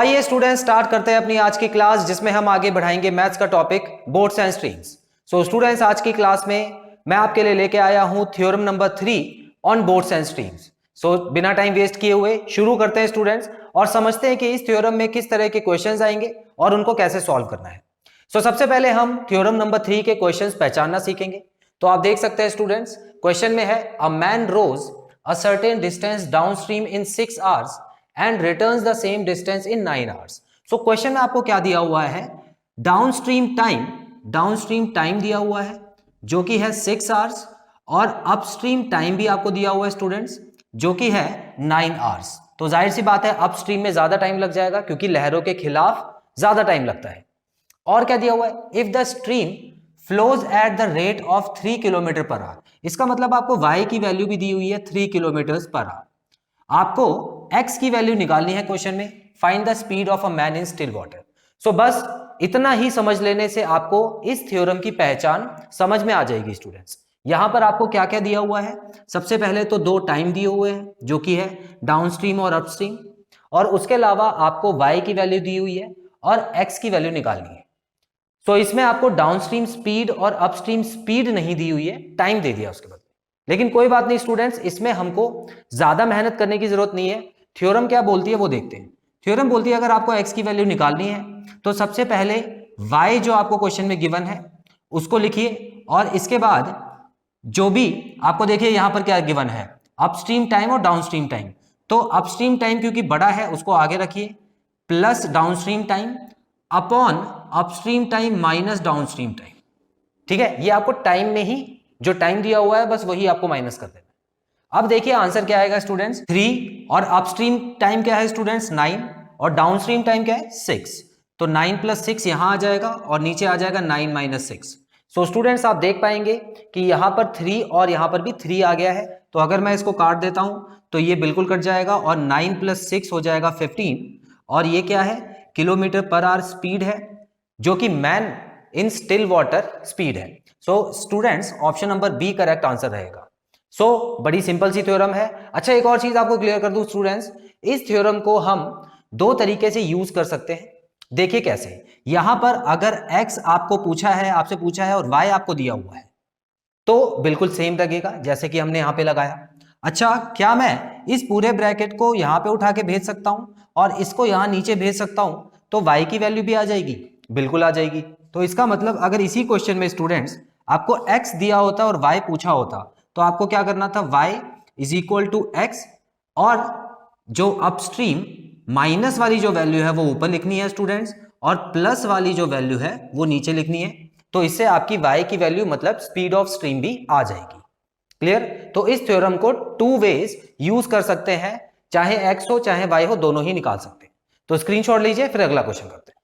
आइए students start करते हैं अपनी आज की क्लास, जिसमें हम आगे बढ़ाएंगे मैथ्स का topic boards and streams. So students, आज की क्लास में मैं आपके लिए लेके आया हूं theorem number 3 on boats and streams. So बिना टाइम वेस्ट किए हुए शुरू करते हैं स्टूडेंट्स, और समझते हैं कि इस थ्योरम में किस तरह के क्वेश्चंस आएंगे और उनको कैसे सॉल्व करना है। सो सबसे पहले हम थ्योरम नंबर 3 के क्वेश्चंस पहचानना सीखेंगे। तो आप देख सकते हैं स्टूडेंट्स, क्वेश्चन में है a man rows a certain distance downstream in 6 hours and returns the same distance in 9 hours. So question में आपको क्या दिया हुआ है, डाउनस्ट्रीम टाइम दिया हुआ है जो कि है 6 आवर्स, और अपस्ट्रीम टाइम भी आपको दिया हुआ है स्टूडेंट्स जो कि है 9 आवर्स। तो जाहिर सी बात है अपस्ट्रीम में ज्यादा टाइम लग जाएगा क्योंकि लहरों के खिलाफ ज्यादा टाइम लगता है। और क्या दिया हुआ है, if the stream flows at the rate of 3 kilometre per our. इसका मतलब आपको y की वैल्यू भी दी हुई है 3 किलोमीटर पर आवर। आपको x की वैल्यू निकालनी है क्वेश्चन में, find the speed of a man in still water. So बस इतना ही समझ लेने से आपको इस थ्योरम की पहचान समझ में आ जाएगी स्टूडेंट्स। यहां पर आपको क्या क्या दिया हुआ है, सबसे पहले तो 2 टाइम दिए हुए हैं जो कि है डाउनस्ट्रीम और अपस्ट्रीम, और उसके अलावा आपको y की वैल्यू दी हुई है और x की वैल्यू निकालनी है। सो इसमें आपको डाउनस्ट्रीम स्पीड और अपस्ट्रीम स्पीड नहीं दी हुई है, टाइम दे दिया उसके बाद। लेकिन कोई बात नहीं स्टूडेंट्स, इसमें हमको ज्यादा मेहनत करने की जरूरत नहीं है। थ्योरम क्या बोलती है वो देखते हैं। थ्योरम बोलती है अगर आपको x की वैल्यू निकालनी है तो सबसे पहले y जो आपको क्वेश्चन में गिवन है उसको लिखिए, और इसके बाद जो भी आपको देखिए यहां पर क्या गिवन है, अपस्ट्रीम टाइम और डाउनस्ट्रीम टाइम। तो अपस्ट्रीम टाइम क्योंकि बड़ा है उसको आगे रखिए, plus downstream time upon upstream time minus downstream time. ठीक है, ये आपको टाइम में ही जो टाइम दिया हुआ है बस वही आपको माइनस कर देना। अब देखिए आंसर क्या आएगा स्टूडेंट्स, 3, और अपस्ट्रीम टाइम क्या है स्टूडेंट्स 9, और डाउनस्ट्रीम टाइम क्या है 6। तो 9 + 6 यहां आ जाएगा और नीचे आ जाएगा 9 - 6। सो स्टूडेंट्स आप देख पाएंगे कि यहां पर 3 और यहां पर भी 3 आ गया है। तो अगर मैं इसको काट देता हूं तो ये बिल्कुल कट जाएगा और 9 + 6 हो जाएगा 15, और ये क्या है, किलोमीटर पर आवर स्पीड है जो कि man in still water speed है। So students option number B correct answer रहेगा। सो बड़ी सिंपल सी थ्योरम है। अच्छा, एक और चीज आपको क्लियर कर दूं स्टूडेंट्स, इस थ्योरम को हम 2 तरीके से यूज कर सकते हैं। देखिए कैसे, यहां पर अगर x आपको पूछा है, आपसे पूछा है, और y आपको दिया हुआ है तो बिल्कुल सेम लगेगा जैसे कि हमने यहां पे लगाया। अच्छा, क्या मैं इस पूरे ब्रैकेट को यहां पे उठा के भेज सकता हूं और इसको यहां नीचे भेज सकता हूं तो y की वैल्यू भी आ जाएगी? बिल्कुल आ जाएगी। तो इसका मतलब अगर इसी क्वेश्चन में स्टूडेंट्स आपको x दिया होता और y पूछा होता तो आपको क्या करना था, y = x, और जो अपस्ट्रीम माइनस वाली जो वैल्यू है वो ऊपर लिखनी है स्टूडेंट्स, और प्लस वाली जो वैल्यू है वो नीचे लिखनी है। तो इससे आपकी y की वैल्यू मतलब स्पीड ऑफ स्ट्रीम भी आ जाएगी। क्लियर? तो इस थ्योरम को 2 वेज यूज कर सकते हैं, चाहे x हो चाहे y हो, दोनों ही निकाल सकते हैं। तो स्क्रीनशॉट लीजिए, फिर अगला क्वेश्चन करते हैं।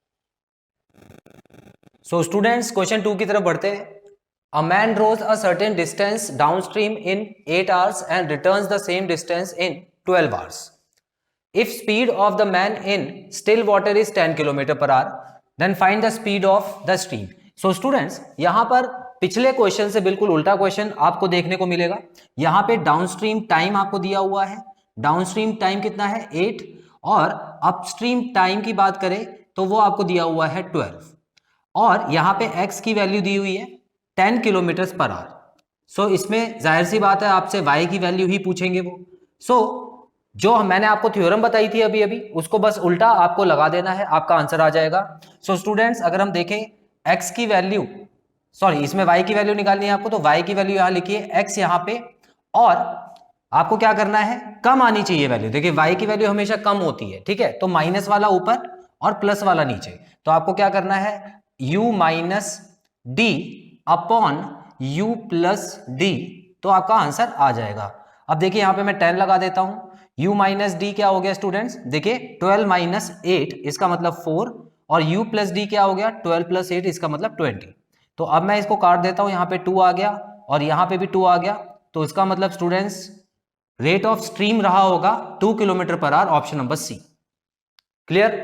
सो स्टूडेंट्स क्वेश्चन 2 की तरफ बढ़ते हैं। A man rows a certain distance downstream in 8 hours and returns the same distance in 12 hours. If speed of the man in still water is 10 kilometre per our, then find the speed of the stream. So students, यहां पर पिछले question से बिल्कुल उल्टा question आपको देखने को मिलेगा। यहां पे डाउनस्ट्रीम टाइम आपको दिया हुआ है, डाउनस्ट्रीम टाइम कितना है 8, और अपस्ट्रीम टाइम की बात करें तो वो आपको दिया हुआ है 12, और यहां पे x की वैल्यू दी हुई है 10 किलोमीटर पर आवर। सो इसमें जाहिर सी बात है आपसे y की वैल्यू ही पूछेंगे वो। सो जो मैंने आपको थ्योरम बताई थी अभी अभी उसको बस उल्टा आपको लगा देना है, आपका आंसर आ जाएगा। सो स्टूडेंट्स अगर हम देखें x की वैल्यू, सॉरी इसमें y की वैल्यू निकालनी है आपको, तो y की वैल्यू यहां लिखिए, x यहां पे, और आपको क्या करना है, कम आनी चाहिए वैल्यू। देखिए y की वैल्यू हमेशा कम होती है, ठीक है, तो माइनस वाला ऊपर और प्लस वाला नीचे। तो आपको क्या करना है, u - d upon u + d, तो आपका आंसर आ जाएगा। अब देखिए यहां पे मैं 10 लगा देता हूं, u - d क्या हो गया स्टूडेंट्स, देखिए 12 - 8 इसका मतलब 4, और u + d क्या हो गया, 12 + 8 इसका मतलब 20। तो अब मैं इसको काट देता हूं, यहां पे 2 आ गया और यहां पे भी 2 आ गया। तो इसका मतलब स्टूडेंट्स रेट ऑफ स्ट्रीम रहा होगा 2 kilometre per hour, option number C. Clear?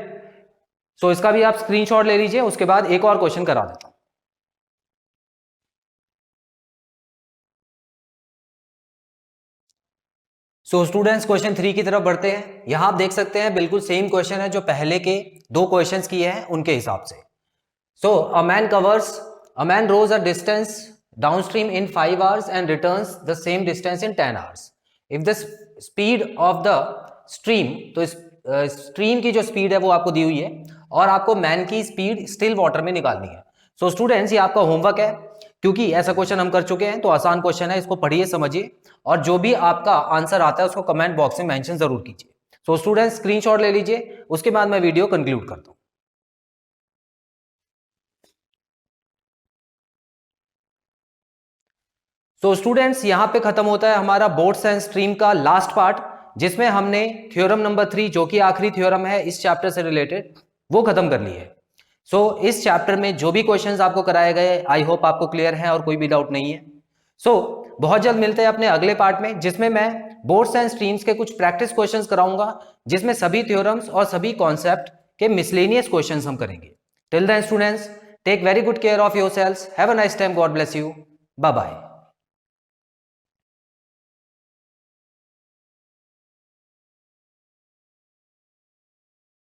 So इसका भी आप स्क्रीनशॉट ले लीजिए, उसके बाद एक और क्वेश्चन करा देता हूं। सो स्टूडेंट्स क्वेश्चन 3 की तरफ बढ़ते हैं। यहां आप देख सकते हैं बिल्कुल सेम क्वेश्चन है जो पहले के 2 क्वेश्चंस किए हैं उनके हिसाब से। So a man rows a distance downstream in 5 hours and returns the same distance in 10 hours। If the speed of the stream, तो स्ट्रीम की जो स्पीड है वो आपको दी हुई है और आपको मैन की स्पीड स्टिल वाटर में निकालनी है। सो स्टूडेंट्स ये आपका होमवर्क है, क्योंकि ऐसा क्वेश्चन हम कर चुके हैं तो आसान क्वेश्चन है, इसको पढ़िए समझिए और जो भी आपका आंसर आता है उसको कमेंट बॉक्स में मेंशन जरूर कीजिए। सो स्टूडेंट्स स्क्रीनशॉट ले लीजिए, उसके बाद मैं वीडियो कंक्लूड करता हूं। तो स्टूडेंट्स यहां पे खत्म होता है हमारा बोट्स एंड स्ट्रीम का लास्ट पार्ट, जिसमें हमने थ्योरम नंबर 3 जो कि आखिरी थ्योरम है इस चैप्टर से रिलेटेड वो खत्म कर ली है। सो इस चैप्टर में जो भी क्वेश्चंस आपको कराए गए आई होप आपको क्लियर है और कोई भी डाउट नहीं है। सो बहुत जल्द मिलते हैं अपने अगले पार्ट में, जिसमें मैं बोट्स एंड स्ट्रीम्स के कुछ प्रैक्टिस क्वेश्चंस कराऊंगा, जिसमें सभी थ्योरम्स और सभी कॉन्सेप्ट के मिसलेनियस क्वेश्चंस हम करेंगे। Till then students, take very good care of yourselves, have a nice time, God bless you, bye bye.